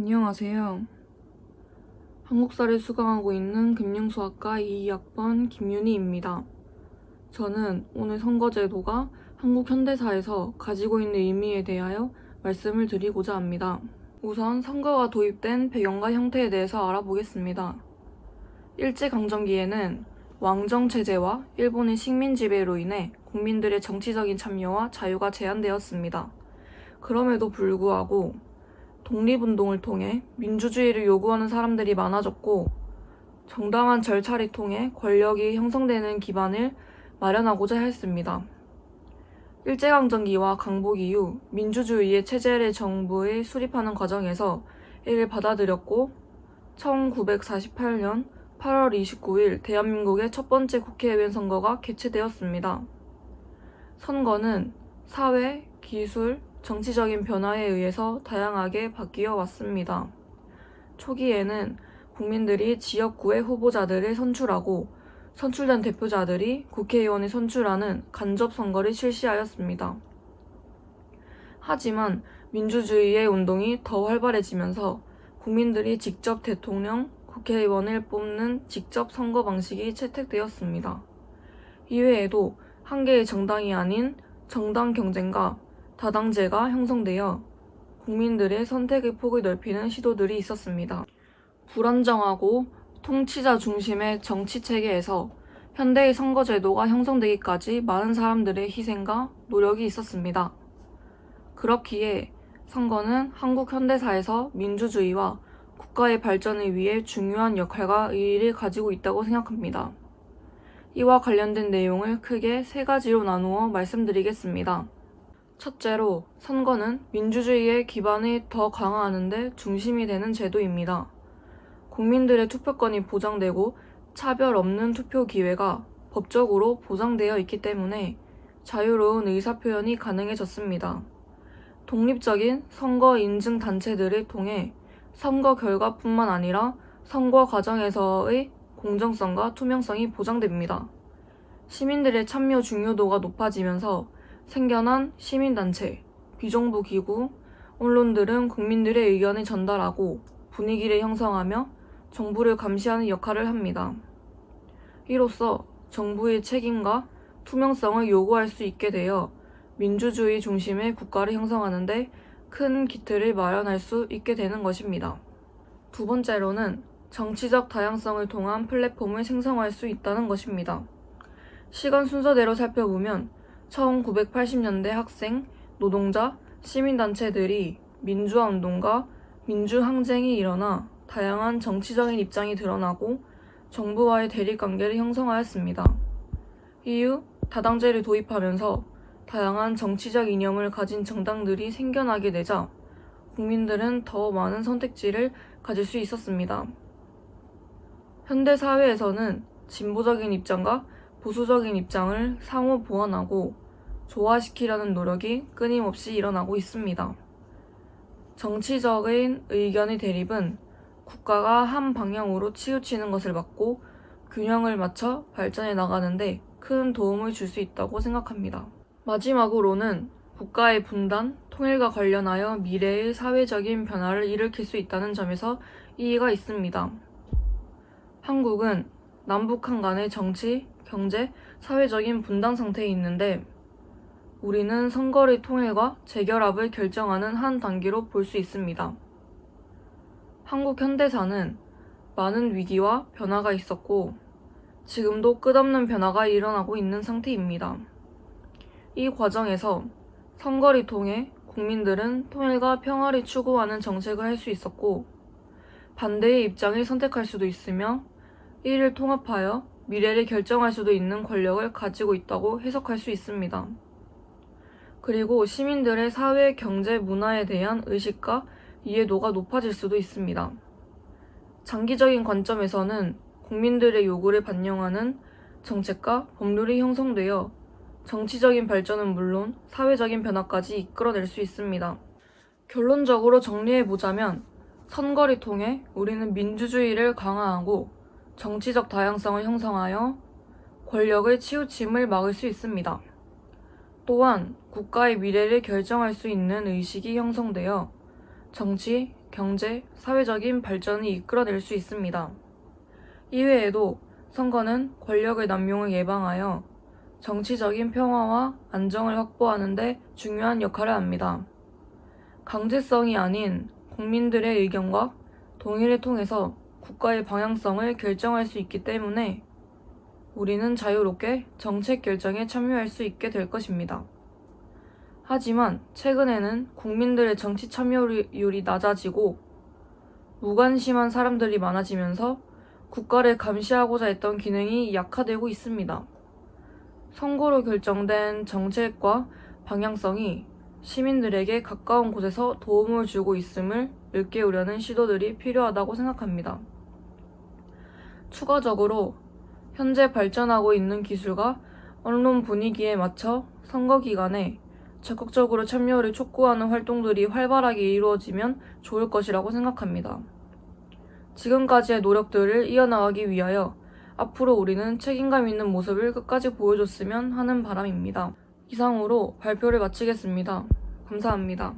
안녕하세요. 한국사를 수강하고 있는 금융수학과 2학번 김윤희입니다. 저는 오늘 선거제도가 한국 현대사에서 가지고 있는 의미에 대하여 말씀을 드리고자 합니다. 우선 선거가 도입된 배경과 형태에 대해서 알아보겠습니다. 일제강점기에는 왕정체제와 일본의 식민 지배로 인해 국민들의 정치적인 참여와 자유가 제한되었습니다. 그럼에도 불구하고 독립운동을 통해 민주주의를 요구하는 사람들이 많아졌고, 정당한 절차를 통해 권력이 형성되는 기반을 마련하고자 했습니다. 일제강점기와 강복 이후 민주주의의 체제를 정부에 수립하는 과정에서 이를 받아들였고, 1948년 8월 29일 대한민국의 첫 번째 국회의원 선거가 개최되었습니다. 선거는 사회, 기술, 정치적인 변화에 의해서 다양하게 바뀌어 왔습니다. 초기에는 국민들이 지역구의 후보자들을 선출하고 선출된 대표자들이 국회의원을 선출하는 간접선거를 실시하였습니다. 하지만 민주주의의 운동이 더 활발해지면서 국민들이 직접 대통령, 국회의원을 뽑는 직접 선거 방식이 채택되었습니다. 이외에도 한 개의 정당이 아닌 정당 경쟁과 다당제가 형성되어 국민들의 선택의 폭을 넓히는 시도들이 있었습니다. 불안정하고 통치자 중심의 정치 체계에서 현대의 선거제도가 형성되기까지 많은 사람들의 희생과 노력이 있었습니다. 그렇기에 선거는 한국 현대사에서 민주주의와 국가의 발전을 위해 중요한 역할과 의의를 가지고 있다고 생각합니다. 이와 관련된 내용을 크게 세 가지로 나누어 말씀드리겠습니다. 첫째로, 선거는 민주주의의 기반을 더 강화하는 데 중심이 되는 제도입니다. 국민들의 투표권이 보장되고 차별 없는 투표 기회가 법적으로 보장되어 있기 때문에 자유로운 의사표현이 가능해졌습니다. 독립적인 선거 인증 단체들을 통해 선거 결과뿐만 아니라 선거 과정에서의 공정성과 투명성이 보장됩니다. 시민들의 참여 중요도가 높아지면서 생겨난 시민단체, 비정부 기구, 언론들은 국민들의 의견을 전달하고 분위기를 형성하며 정부를 감시하는 역할을 합니다. 이로써 정부의 책임과 투명성을 요구할 수 있게 되어 민주주의 중심의 국가를 형성하는 데 큰 기틀을 마련할 수 있게 되는 것입니다. 두 번째로는 정치적 다양성을 통한 플랫폼을 생성할 수 있다는 것입니다. 시간 순서대로 살펴보면 1980년대 학생, 노동자, 시민단체들이 민주화운동과 민주항쟁이 일어나 다양한 정치적인 입장이 드러나고 정부와의 대립관계를 형성하였습니다. 이후 다당제를 도입하면서 다양한 정치적 이념을 가진 정당들이 생겨나게 되자 국민들은 더 많은 선택지를 가질 수 있었습니다. 현대 사회에서는 진보적인 입장과 보수적인 입장을 상호 보완하고 조화시키려는 노력이 끊임없이 일어나고 있습니다. 정치적인 의견의 대립은 국가가 한 방향으로 치우치는 것을 막고 균형을 맞춰 발전해 나가는데 큰 도움을 줄 수 있다고 생각합니다. 마지막으로는 국가의 분단, 통일과 관련하여 미래의 사회적인 변화를 일으킬 수 있다는 점에서 이의가 있습니다. 한국은 남북한 간의 정치, 경제, 사회적인 분단 상태에 있는데 우리는 선거의 통일과 재결합을 결정하는 한 단계로 볼 수 있습니다. 한국 현대사는 많은 위기와 변화가 있었고 지금도 끝없는 변화가 일어나고 있는 상태입니다. 이 과정에서 선거를 통해 국민들은 통일과 평화를 추구하는 정책을 할 수 있었고 반대의 입장을 선택할 수도 있으며 이를 통합하여 미래를 결정할 수도 있는 권력을 가지고 있다고 해석할 수 있습니다. 그리고 시민들의 사회, 경제, 문화에 대한 의식과 이해도가 높아질 수도 있습니다. 장기적인 관점에서는 국민들의 요구를 반영하는 정책과 법률이 형성되어 정치적인 발전은 물론 사회적인 변화까지 이끌어낼 수 있습니다. 결론적으로 정리해보자면 선거를 통해 우리는 민주주의를 강화하고 정치적 다양성을 형성하여 권력의 치우침을 막을 수 있습니다. 또한 국가의 미래를 결정할 수 있는 의식이 형성되어 정치, 경제, 사회적인 발전을 이끌어낼 수 있습니다. 이외에도 선거는 권력의 남용을 예방하여 정치적인 평화와 안정을 확보하는 데 중요한 역할을 합니다. 강제성이 아닌 국민들의 의견과 동의를 통해서 국가의 방향성을 결정할 수 있기 때문에 우리는 자유롭게 정책 결정에 참여할 수 있게 될 것입니다. 하지만 최근에는 국민들의 정치 참여율이 낮아지고 무관심한 사람들이 많아지면서 국가를 감시하고자 했던 기능이 약화되고 있습니다. 선거로 결정된 정책과 방향성이 시민들에게 가까운 곳에서 도움을 주고 있음을 일깨우려는 시도들이 필요하다고 생각합니다. 추가적으로 현재 발전하고 있는 기술과 언론 분위기에 맞춰 선거 기간에 적극적으로 참여를 촉구하는 활동들이 활발하게 이루어지면 좋을 것이라고 생각합니다. 지금까지의 노력들을 이어나가기 위하여 앞으로 우리는 책임감 있는 모습을 끝까지 보여줬으면 하는 바람입니다. 이상으로 발표를 마치겠습니다. 감사합니다.